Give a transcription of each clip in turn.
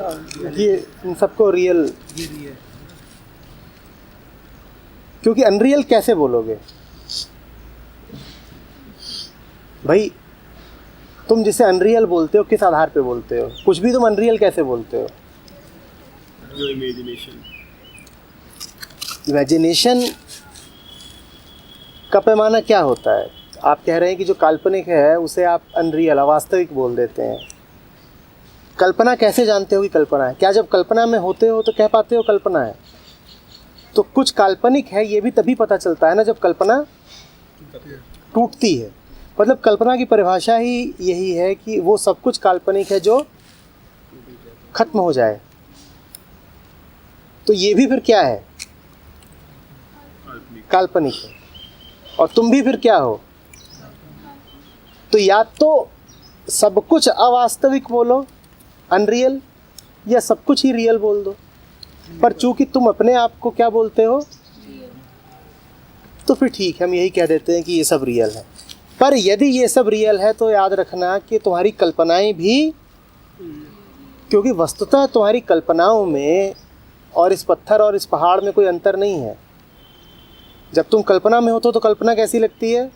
ये इन सबको रियल, क्योंकि अनरियल कैसे बोलोगे भाई? तुम जिसे अनरियल बोलते हो किस आधार पे बोलते हो? कुछ भी तुम अनरियल कैसे बोलते हो? इमेजिनेशन का पैमाना क्या होता है? आप कह रहे हैं कि जो काल्पनिक है उसे आप अनरियल, अवास्तविक बोल देते हैं। कल्पना कैसे जानते हो कि कल्पना है? क्या जब कल्पना में होते हो तो कह पाते हो कल्पना है? तो कुछ काल्पनिक है ये भी तभी पता चलता है ना जब कल्पना टूटती है। मतलब कल्पना की परिभाषा ही यही है कि वो सब कुछ काल्पनिक है जो खत्म हो जाए। तो ये भी फिर क्या है? काल्पनिक है। और तुम भी फिर क्या हो? तो या तो सब कुछ अवास्तविक बोलो, अनरियल, या सब कुछ ही रियल बोल दो। पर चूंकि तुम अपने आप को क्या बोलते हो, तो फिर ठीक है, हम यही कह देते हैं कि ये सब रियल है। पर यदि ये सब रियल है तो याद रखना कि तुम्हारी कल्पनाएं भी, क्योंकि वस्तुतः तुम्हारी कल्पनाओं में और इस पत्थर और इस पहाड़ में कोई अंतर नहीं है। जब तुम कल्पना में होते हो तो कल्पना कैसी लगती है,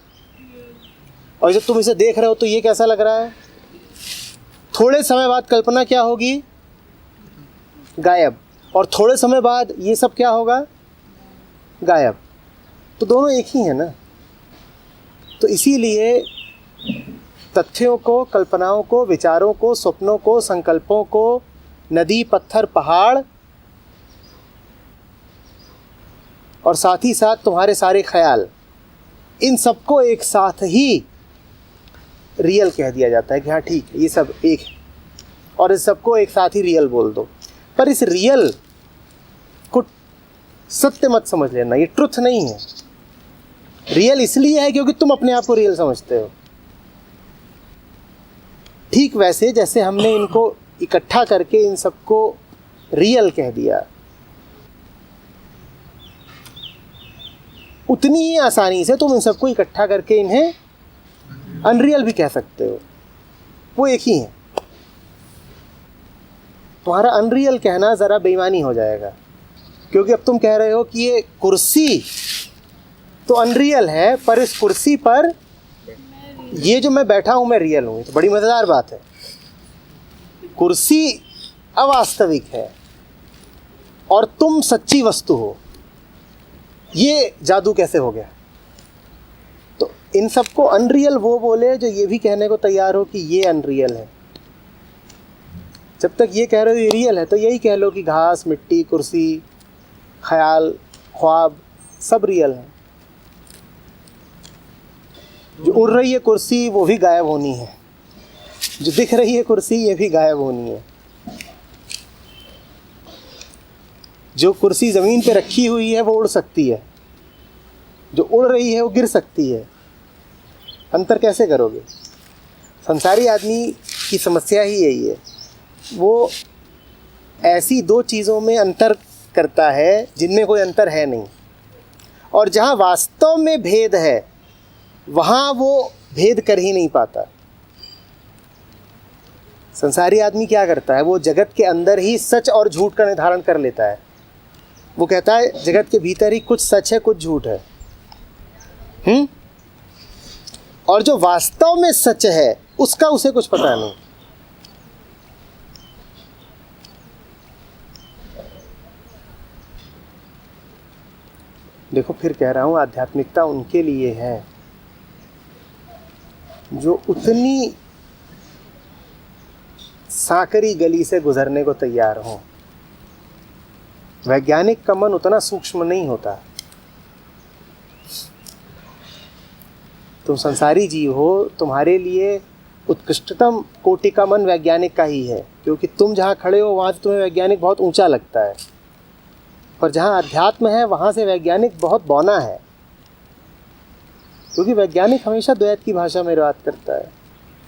और जब तुम इसे देख रहे हो तो ये कैसा लग रहा है? थोड़े समय बाद कल्पना क्या होगी? गायब। और थोड़े समय बाद ये सब क्या होगा? गायब। तो दोनों एक ही है ना। तो इसीलिए तथ्यों को, कल्पनाओं को, विचारों को, स्वप्नों को, संकल्पों को, नदी, पत्थर, पहाड़ और साथ ही साथ तुम्हारे सारे ख्याल, इन सबको एक साथ ही रियल कह दिया जाता है कि हाँ ठीक है, ये सब एक है, और इस सबको एक साथ ही रियल बोल दो। पर इस रियल को सत्य मत समझ लेना, ये ट्रुथ नहीं है। रियल इसलिए है क्योंकि तुम अपने आप को रियल समझते हो। ठीक वैसे जैसे हमने इनको इकट्ठा करके इन सबको रियल कह दिया, उतनी ही आसानी से तुम इन सबको इकट्ठा करके इन्हें अनरियल भी कह सकते हो। वो एक ही है। तुम्हारा अनरियल कहना ज़रा बेईमानी हो जाएगा, क्योंकि अब तुम कह रहे हो कि ये कुर्सी तो अनरियल है, पर इस कुर्सी पर ये जो मैं बैठा हूँ मैं रियल हूँ। तो बड़ी मज़ेदार बात है। कुर्सी अवास्तविक है और तुम सच्ची वस्तु हो। ये जादू कैसे हो गया? तो इन सबको अनरियल वो बोले जो ये भी कहने को तैयार हो कि ये अनरियल है। जब तक ये कह रहे हो ये रियल है तो यही कह लो कि घास, मिट्टी, कुर्सी, ख्याल, ख्वाब सब रियल है। जो उड़ रही है कुर्सी वो भी गायब होनी है, जो दिख रही है कुर्सी ये भी गायब होनी है। जो कुर्सी ज़मीन पे रखी हुई है वो उड़ सकती है, जो उड़ रही है वो गिर सकती है। अंतर कैसे करोगे? संसारी आदमी की समस्या ही यही है। वो ऐसी दो चीज़ों में अंतर करता है जिनमें कोई अंतर है नहीं, और जहाँ वास्तव में भेद है वहाँ वो भेद कर ही नहीं पाता। संसारी आदमी क्या करता है? वो जगत के अंदर ही सच और झूठ का निर्धारण कर लेता है। वो कहता है जगत के भीतर ही कुछ सच है, कुछ झूठ है। और जो वास्तव में सच है उसका उसे कुछ पता नहीं। देखो फिर कह रहा हूँ, आध्यात्मिकता उनके लिए है जो उतनी सांकरी गली से गुजरने को तैयार हो। वैज्ञानिक का मन उतना सूक्ष्म नहीं होता। तुम संसारी जीव हो, तुम्हारे लिए उत्कृष्टतम कोटि का मन वैज्ञानिक का ही है, क्योंकि तुम जहाँ खड़े हो वहाँ से तुम्हें वैज्ञानिक बहुत ऊंचा लगता है। पर जहाँ अध्यात्म है वहाँ से वैज्ञानिक बहुत बौना है, क्योंकि वैज्ञानिक हमेशा द्वैत की भाषा में बात करता है।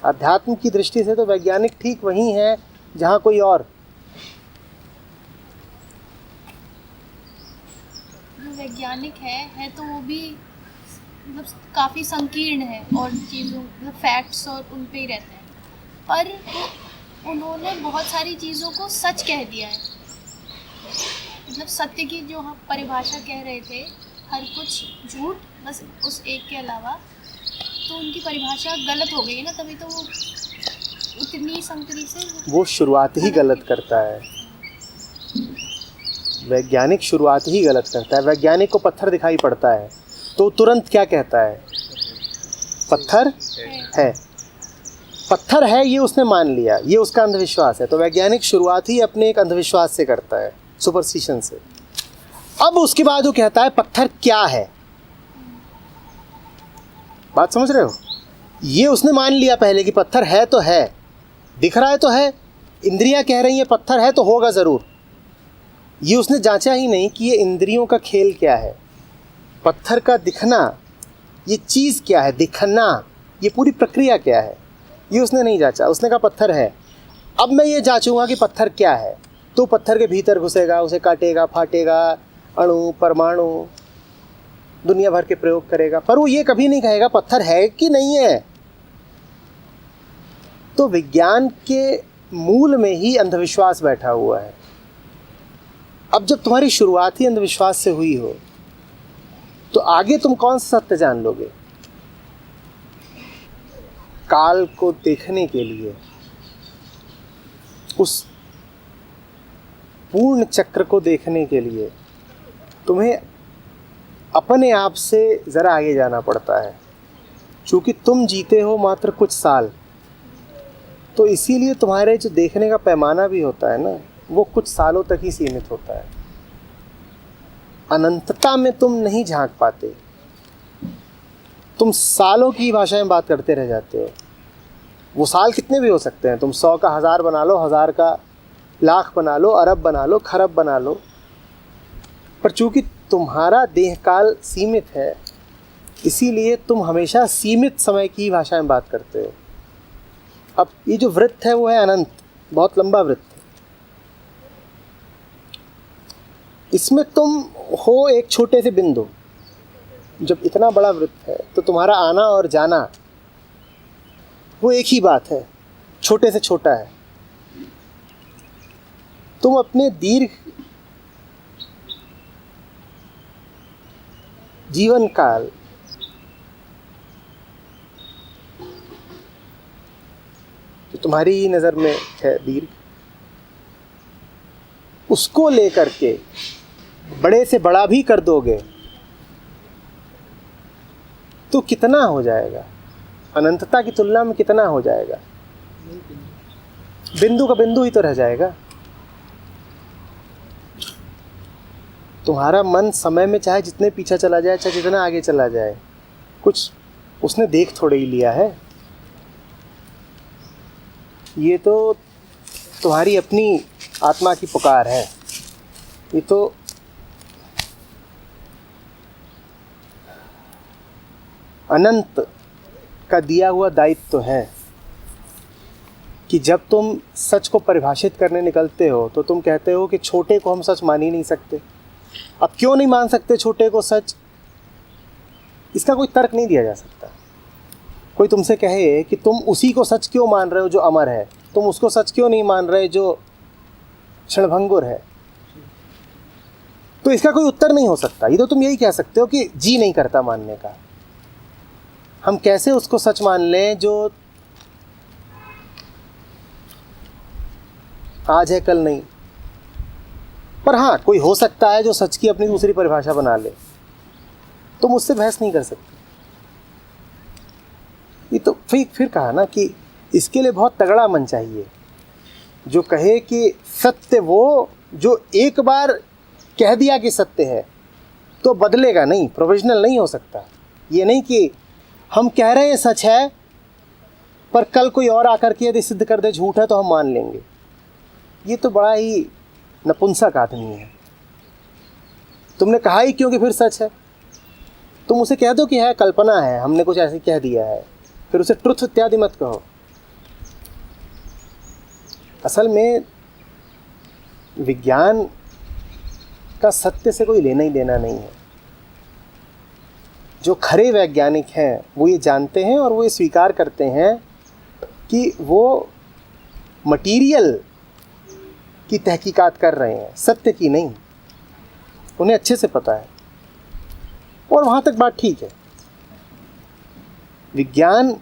अध्यात्म की दृष्टि से तो वैज्ञानिक ठीक वहीं है जहाँ कोई और। वैज्ञानिक है तो वो भी मतलब काफ़ी संकीर्ण है और चीज़ों मतलब फैक्ट्स और उन पे ही रहते हैं। पर उन्होंने बहुत सारी चीज़ों को सच कह दिया है। मतलब सत्य की जो हम परिभाषा कह रहे थे, हर कुछ झूठ, बस उस एक के अलावा, तो उनकी परिभाषा गलत हो गई ना, तभी तो वो उतनी संकरी से वो शुरुआत ही गलत करता है। वैज्ञानिक शुरुआत ही गलत करता है। वैज्ञानिक को पत्थर दिखाई पड़ता है तो तुरंत क्या कहता है? पत्थर है। पत्थर है ये उसने मान लिया, ये उसका अंधविश्वास है। तो वैज्ञानिक शुरुआत ही अपने एक अंधविश्वास से करता है, सुपरस्टिशन से। अब उसके बाद वो कहता है पत्थर क्या है। बात समझ रहे हो? ये उसने मान लिया पहले कि पत्थर है तो है, दिख रहा है तो है, इंद्रियां कह रही हैं पत्थर है तो होगा ज़रूर। ये उसने जांचा ही नहीं कि ये इंद्रियों का खेल क्या है, पत्थर का दिखना, ये चीज़ क्या है, दिखना, ये पूरी प्रक्रिया क्या है, ये उसने नहीं जांचा। उसने कहा पत्थर है। अब मैं ये जांचूंगा कि पत्थर क्या है, तो पत्थर के भीतर घुसेगा, उसे काटेगा, फाटेगा, अणु परमाणु दुनिया भर के प्रयोग करेगा, पर वो ये कभी नहीं कहेगा पत्थर है कि नहीं है। तो विज्ञान के मूल में ही अंधविश्वास बैठा हुआ है। अब जब तुम्हारी शुरुआत ही अंधविश्वास से हुई हो तो आगे तुम कौन सा सत्य जान लोगे? काल को देखने के लिए, उस पूर्ण चक्र को देखने के लिए तुम्हें अपने आप से ज़रा आगे जाना पड़ता है। चूँकि तुम जीते हो मात्र कुछ साल, तो इसीलिए तुम्हारे जो देखने का पैमाना भी होता है ना, वो कुछ सालों तक ही सीमित होता है। अनंतता में तुम नहीं झांक पाते, तुम सालों की भाषा में बात करते रह जाते हो। वो साल कितने भी हो सकते हैं, तुम 100 का 1000 बना लो, 1000 का लाख बना लो, अरब बना लो, खरब बना लो, पर चूंकि तुम्हारा देह काल सीमित है, इसीलिए तुम हमेशा सीमित समय की भाषा में बात करते हो। अब ये जो वृत्त है वो है अनंत, बहुत लंबा वृत्त है। इसमें तुम हो एक छोटे से बिंदु। जब इतना बड़ा वृत्त है तो तुम्हारा आना और जाना वो एक ही बात है, छोटे से छोटा है। तुम अपने दीर्घ जीवन काल जो तुम्हारी ही नज़र में है दीर्घ, उसको लेकर के बड़े से बड़ा भी कर दोगे तो कितना हो जाएगा? अनंतता की तुलना में कितना हो जाएगा? बिंदु का बिंदु ही तो रह जाएगा। तुम्हारा मन समय में चाहे जितने पीछे चला जाए, चाहे जितना आगे चला जाए, कुछ उसने देख थोड़े ही लिया है। ये तो तुम्हारी अपनी आत्मा की पुकार है। ये तो अनंत का दिया हुआ दायित्व तो है कि जब तुम सच को परिभाषित करने निकलते हो तो तुम कहते हो कि छोटे को हम सच मान ही नहीं सकते। अब क्यों नहीं मान सकते छोटे को सच? इसका कोई तर्क नहीं दिया जा सकता। कोई तुमसे कहे कि तुम उसी को सच क्यों मान रहे हो जो अमर है, तुम उसको सच क्यों नहीं मान रहे जो क्षणभंगुर है, तो इसका कोई उत्तर नहीं हो सकता। ये तो तुम यही कह सकते हो कि जी नहीं करता मानने का। हम कैसे उसको सच मान लें जो आज है कल नहीं? पर हाँ, कोई हो सकता है जो सच की अपनी दूसरी परिभाषा बना ले, तुम उससे बहस नहीं कर सकते। ये तो फिर कहा ना कि इसके लिए बहुत तगड़ा मन चाहिए जो कहे कि सत्य वो जो एक बार कह दिया कि सत्य है तो बदलेगा नहीं, प्रोविजनल नहीं हो सकता। ये नहीं कि हम कह रहे हैं सच है पर कल कोई और आकर के यदि सिद्ध कर दे झूठ है तो हम मान लेंगे। ये तो बड़ा ही नपुंसक आदमी है। तुमने कहा ही क्योंकि फिर सच है। तुम उसे कह दो कि है कल्पना है, हमने कुछ ऐसे कह दिया है, फिर उसे ट्रुथ इत्यादि मत कहो। असल में विज्ञान का सत्य से कोई लेना ही देना नहीं है। जो खरे वैज्ञानिक हैं वो ये जानते हैं और वो ये स्वीकार करते हैं कि वो मटीरियल की तहकीकात कर रहे हैं, सत्य की नहीं। उन्हें अच्छे से पता है, और वहाँ तक बात ठीक है। विज्ञान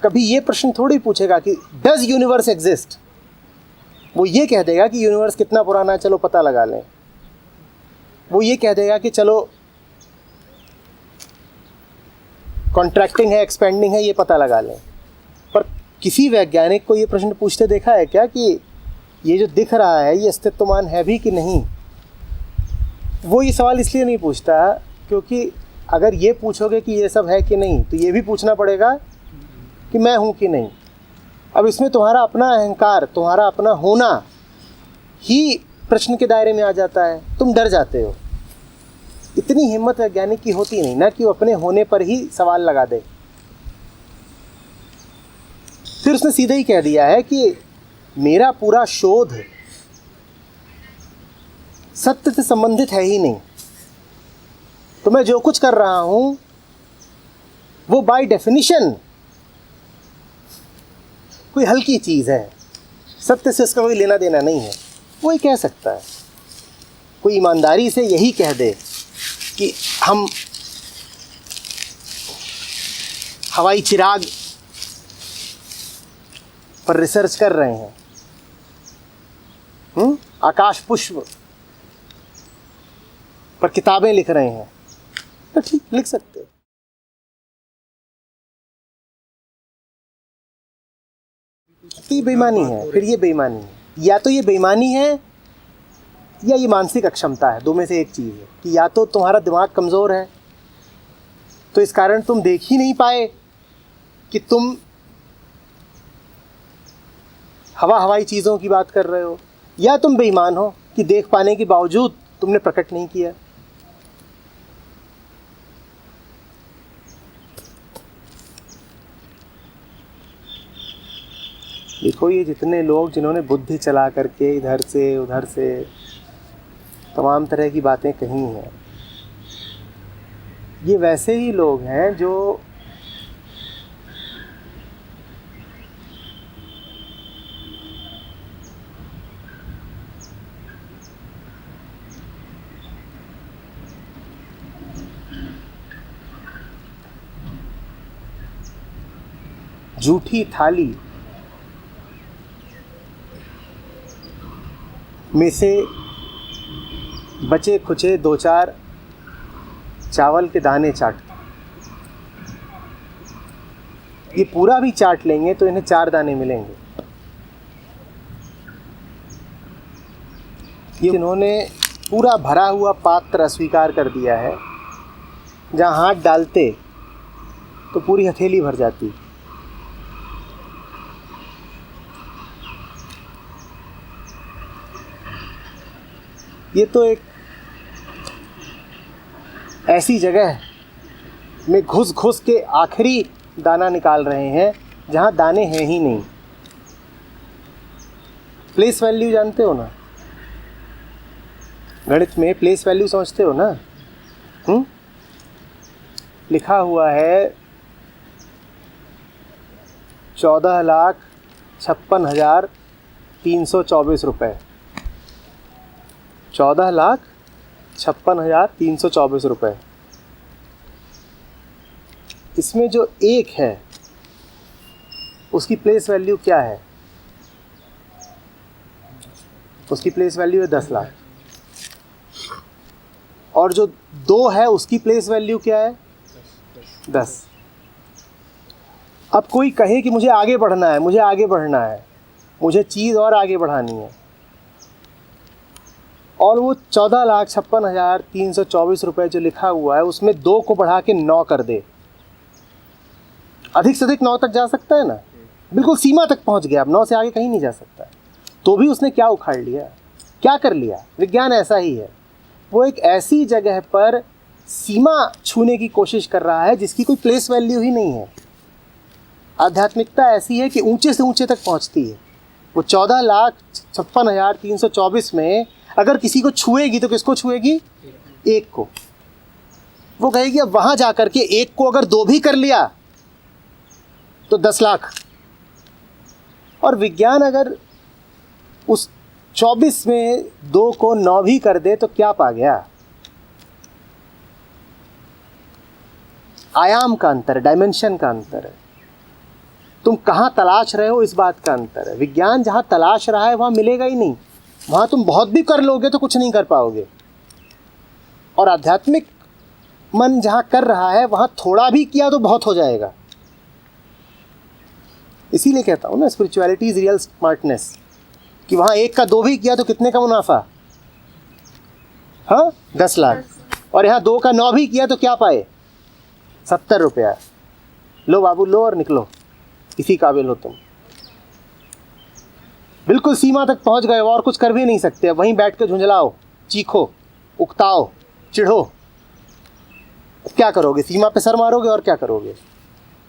कभी ये प्रश्न थोड़ी पूछेगा कि डज यूनिवर्स एग्जिस्ट। वो ये कह देगा कि यूनिवर्स कितना पुराना है, चलो पता लगा लें। वो ये कह देगा कि चलो कॉन्ट्रैक्टिंग है, एक्सपेंडिंग है, ये पता लगा लें। पर किसी वैज्ञानिक को ये प्रश्न पूछते देखा है क्या कि ये जो दिख रहा है ये अस्तित्वमान है भी कि नहीं? वो ये सवाल इसलिए नहीं पूछता क्योंकि अगर ये पूछोगे कि ये सब है कि नहीं, तो ये भी पूछना पड़ेगा कि मैं हूँ कि नहीं। अब इसमें तुम्हारा अपना अहंकार, तुम्हारा अपना होना ही प्रश्न के दायरे में आ जाता है। तुम डर जाते हो। इतनी हिम्मत वैज्ञानिक की होती नहीं ना कि वो अपने होने पर ही सवाल लगा दे। फिर उसने सीधे ही कह दिया है कि मेरा पूरा शोध सत्य से संबंधित है ही नहीं, तो मैं जो कुछ कर रहा हूं वो बाय डेफिनिशन कोई हल्की चीज़ है, सत्य से इसका कोई लेना देना नहीं है। वो ही कह सकता है। कोई ईमानदारी से यही कह दे कि हम हवाई चिराग पर रिसर्च कर रहे हैं, आकाश पुष्प पर किताबें लिख रहे हैं, तो ठीक लिख सकते हैं। ये बेईमानी है, फिर ये बेईमानी है। या तो ये बेईमानी है या ये मानसिक अक्षमता है। दो में से एक चीज़ है कि या तो तुम्हारा दिमाग कमज़ोर है तो इस कारण तुम देख ही नहीं पाए कि तुम हवाई चीज़ों की बात कर रहे हो, या तुम बेईमान हो कि देख पाने के बावजूद तुमने प्रकट नहीं किया। देखो, ये जितने लोग जिन्होंने बुद्धि चला करके इधर से उधर से तमाम तरह की बातें कही हैं, ये वैसे ही लोग हैं जो झूठी थाली में से बचे खुचे दो चार चावल के दाने चाटते। ये पूरा भी चाट लेंगे तो इन्हें 4 दाने मिलेंगे। ये इन्होंने पूरा भरा हुआ पात्र अस्वीकार कर दिया है, जहाँ हाथ डालते तो पूरी हथेली भर जाती। ये तो एक ऐसी जगह में घुस घुस के आखिरी दाना निकाल रहे हैं जहाँ दाने हैं ही नहीं। प्लेस वैल्यू जानते हो ना, गणित में प्लेस वैल्यू समझते हो ना? लिखा हुआ है 14,56,324 रुपये। 14,56,324 रुपये। इसमें जो एक है उसकी प्लेस वैल्यू क्या है? उसकी प्लेस वैल्यू है 10 लाख। और जो 2 है उसकी प्लेस वैल्यू क्या है? 10। अब कोई कहे कि मुझे आगे बढ़ना है, मुझे आगे बढ़ना है, मुझे चीज़ और आगे बढ़ानी है, और वो 14,56,324 रुपये जो लिखा हुआ है उसमें 2 को बढ़ा के 9 कर दे। अधिक से अधिक 9 तक जा सकता है ना, बिल्कुल सीमा तक पहुंच गया, अब 9 से आगे कहीं नहीं जा सकता। तो भी उसने क्या उखाड़ लिया, क्या कर लिया? विज्ञान ऐसा ही है, वो एक ऐसी जगह पर सीमा छूने की कोशिश कर रहा है जिसकी कोई प्लेस वैल्यू ही नहीं है। आध्यात्मिकता ऐसी है कि ऊंचे से ऊंचे तक पहुंचती है। वो 14,56,324 में अगर किसी को छुएगी तो किसको छुएगी? एक को। वो कहेगी अब वहां जाकर के एक को अगर 2 भी कर लिया तो 10 लाख। और विज्ञान अगर उस 24 में 2 को 9 भी कर दे तो क्या पा गया? आयाम का अंतर है, डायमेंशन का अंतर है। तुम कहाँ तलाश रहे हो इस बात का अंतर है। विज्ञान जहाँ तलाश रहा है वहाँ मिलेगा ही नहीं। वहाँ तुम बहुत भी कर लोगे तो कुछ नहीं कर पाओगे। और आध्यात्मिक मन जहाँ कर रहा है वहाँ थोड़ा भी किया तो बहुत हो जाएगा। इसीलिए कहता हूँ ना, स्पिरिचुअलिटी इज रियल स्मार्टनेस, कि वहाँ 1 का 2 भी किया तो कितने का मुनाफा? हाँ, 10 लाख। और यहाँ 2 का 9 भी किया तो क्या पाए? 70 रुपया। लो बाबू, लो और निकलो, इसी काबिल हो तुम। बिल्कुल सीमा तक पहुंच गए, और कुछ कर भी नहीं सकते। वहीं बैठ के झुंझलाओ, चीखो, उकताओ, चिढ़ो। क्या करोगे? सीमा पे सर मारोगे और क्या करोगे?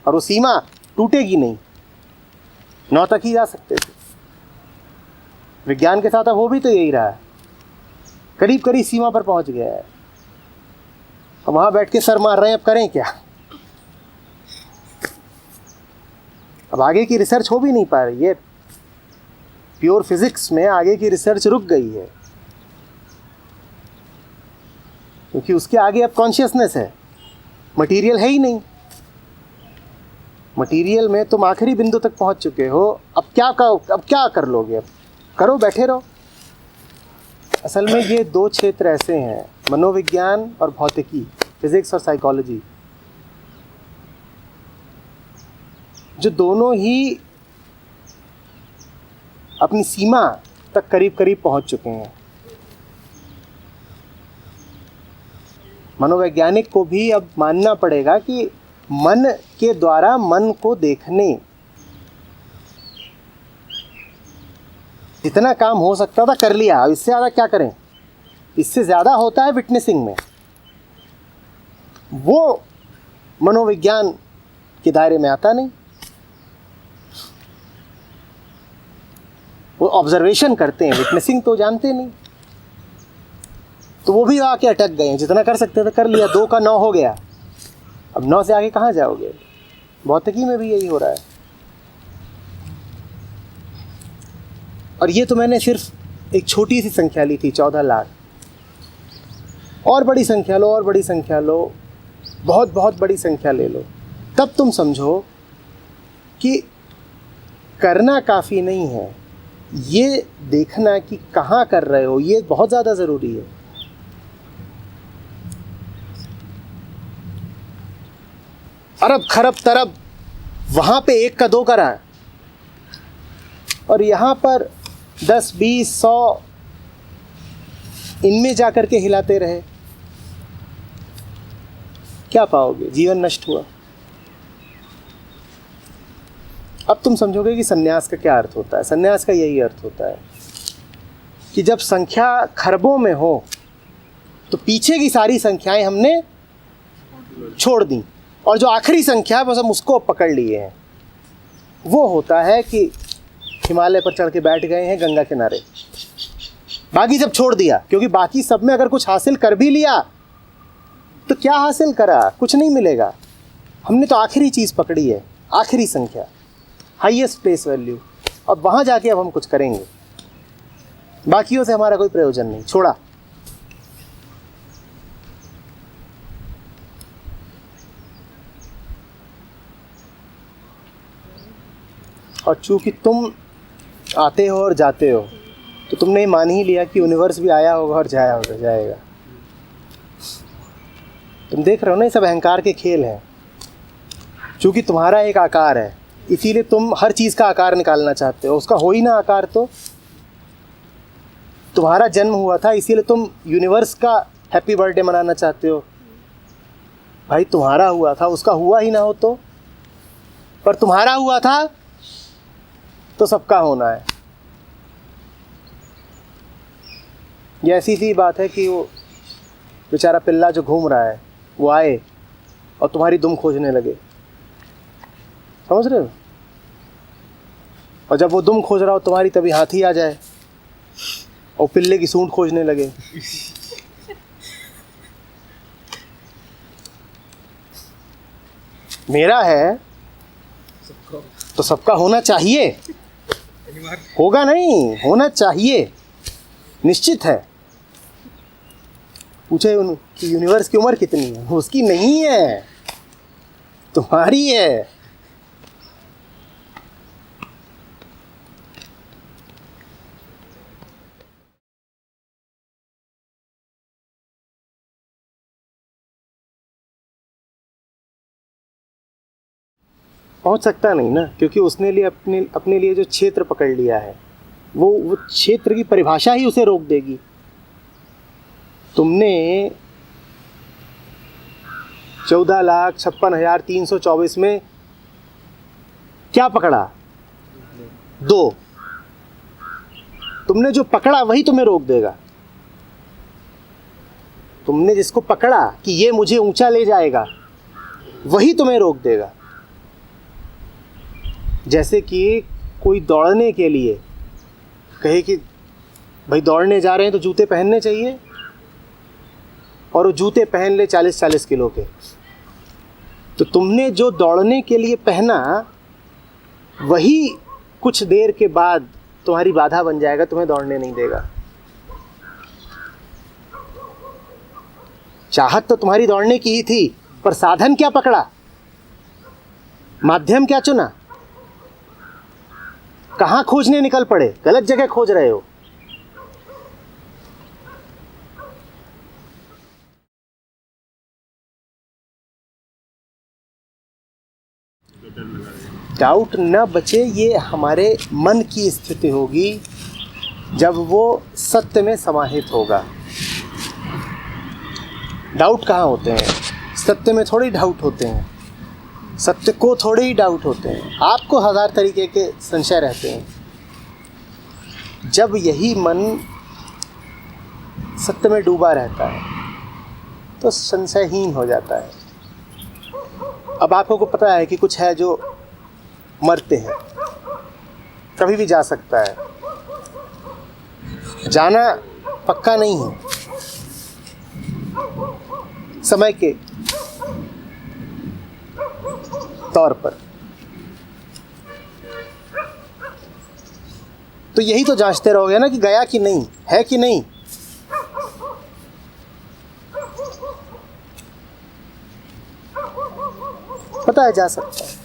और वो सीमा टूटेगी नहीं। 9 तक ही जा सकते थे। विज्ञान के साथ अब हो भी तो यही रहा है, करीब करीब सीमा पर पहुंच गया है। अब वहां बैठ के सर मार रहे हैं, अब करें क्या? अब आगे की रिसर्च हो भी नहीं पा रही है। प्योर फिजिक्स में आगे की रिसर्च रुक गई है, क्योंकि उसके आगे अब कॉन्शियसनेस है, मटेरियल है ही नहीं। मटेरियल में तुम आखिरी बिंदु तक पहुंच चुके हो। अब क्या कर लोगे? अब करो, बैठे रहो। असल में ये 2 क्षेत्र ऐसे हैं, मनोविज्ञान और भौतिकी, फिजिक्स और साइकोलॉजी, जो दोनों ही अपनी सीमा तक करीब करीब पहुंच चुके हैं। मनोवैज्ञानिक को भी अब मानना पड़ेगा कि मन के द्वारा मन को देखने जितना काम हो सकता था कर लिया। अब इससे ज़्यादा क्या करें? इससे ज़्यादा होता है विटनेसिंग में। वो मनोविज्ञान के दायरे में आता नहीं। वो ऑब्जर्वेशन करते हैं, विटनेसिंग तो जानते नहीं। तो वो भी आके अटक गए हैं। जितना कर सकते थे कर लिया, 2 का 9 हो गया। अब 9 से आगे कहाँ जाओगे? भौतिकी में भी यही हो रहा है। और ये तो मैंने सिर्फ एक छोटी सी संख्या ली थी, 14 लाख। और बड़ी संख्या लो, और बड़ी संख्या लो, बहुत बहुत बड़ी संख्या ले लो, तब तुम समझो कि करना काफ़ी नहीं है। ये देखना कि कहाँ कर रहे हो, ये बहुत ज़्यादा ज़रूरी है। अरब खरब तरब वहाँ पे 1 का 2 करा, और यहाँ पर 10, 20, 100 इनमें जा कर के हिलाते रहे। क्या पाओगे? जीवन नष्ट हुआ। अब तुम समझोगे कि सन्यास का क्या अर्थ होता है। सन्यास का यही अर्थ होता है कि जब संख्या खरबों में हो तो पीछे की सारी संख्याएं हमने छोड़ दी, और जो आखिरी संख्या है बस हम उसको पकड़ लिए हैं। वो होता है कि हिमालय पर चढ़ के बैठ गए हैं गंगा किनारे, बाकी सब छोड़ दिया। क्योंकि बाकी सब में अगर कुछ हासिल कर भी लिया तो क्या हासिल करा? कुछ नहीं मिलेगा। हमने तो आखिरी चीज़ पकड़ी है, आखिरी संख्या, हाईएस्ट प्लेस वैल्यू। अब वहाँ जाके अब हम कुछ करेंगे, बाकियों से हमारा कोई प्रयोजन नहीं, छोड़ा। और चूंकि तुम आते हो और जाते हो तो तुमने मान ही लिया कि यूनिवर्स भी आया होगा और जाएगा। तुम देख रहे हो ना, ये सब अहंकार के खेल हैं। चूंकि तुम्हारा एक आकार है, इसीलिए तुम हर चीज़ का आकार निकालना चाहते हो। उसका हो ही ना आकार तो। तुम्हारा जन्म हुआ था इसीलिए तुम यूनिवर्स का हैप्पी बर्थडे मनाना चाहते हो। भाई तुम्हारा हुआ था, उसका हुआ ही ना हो तो। पर तुम्हारा हुआ था तो सबका होना है। ये ऐसी सी बात है कि वो बेचारा पिल्ला जो घूम रहा है वो आए और तुम्हारी दुम खोजने लगे, समझ रहे हो? और जब वो दुम खोज रहा हो तुम्हारी, तभी हाथी आ जाए और पिल्ले की सूंड खोजने लगे। मेरा है तो सबका होना चाहिए। होगा नहीं, होना चाहिए, निश्चित है। पूछे कि यूनिवर्स की उम्र कितनी है, उसकी नहीं है, तुम्हारी है। पहुंच सकता नहीं ना, क्योंकि उसने लिए अपने लिए जो क्षेत्र पकड़ लिया है, वो क्षेत्र की परिभाषा ही उसे रोक देगी। तुमने 14,56,324 में क्या पकड़ा? 2। तुमने जो पकड़ा वही तुम्हें रोक देगा। तुमने जिसको पकड़ा कि ये मुझे ऊंचा ले जाएगा, वही तुम्हें रोक देगा। जैसे कि कोई दौड़ने के लिए कहे कि भाई दौड़ने जा रहे हैं तो जूते पहनने चाहिए, और वो जूते पहन ले 40-40 किलो के, तो तुमने जो दौड़ने के लिए पहना वही कुछ देर के बाद तुम्हारी बाधा बन जाएगा, तुम्हें दौड़ने नहीं देगा। चाहत तो तुम्हारी दौड़ने की ही थी, पर साधन क्या पकड़ा, माध्यम क्या चुना, कहां खोजने निकल पड़े? गलत जगह खोज रहे हो। डाउट न बचे, ये हमारे मन की स्थिति होगी जब वो सत्य में समाहित होगा। डाउट कहाँ होते हैं? सत्य में थोड़ी डाउट होते हैं, सत्य को थोड़े ही डाउट होते हैं। आपको 1000 तरीके के संशय रहते हैं। जब यही मन सत्य में डूबा रहता है तो संशयहीन हो जाता है। अब आपको को पता है कि कुछ है जो मरते हैं, कभी भी जा सकता है, जाना पक्का नहीं है, समय के तौर पर। तो यही तो जांचते रहोगे ना कि गया कि नहीं, है कि नहीं। पता है जा सकता है।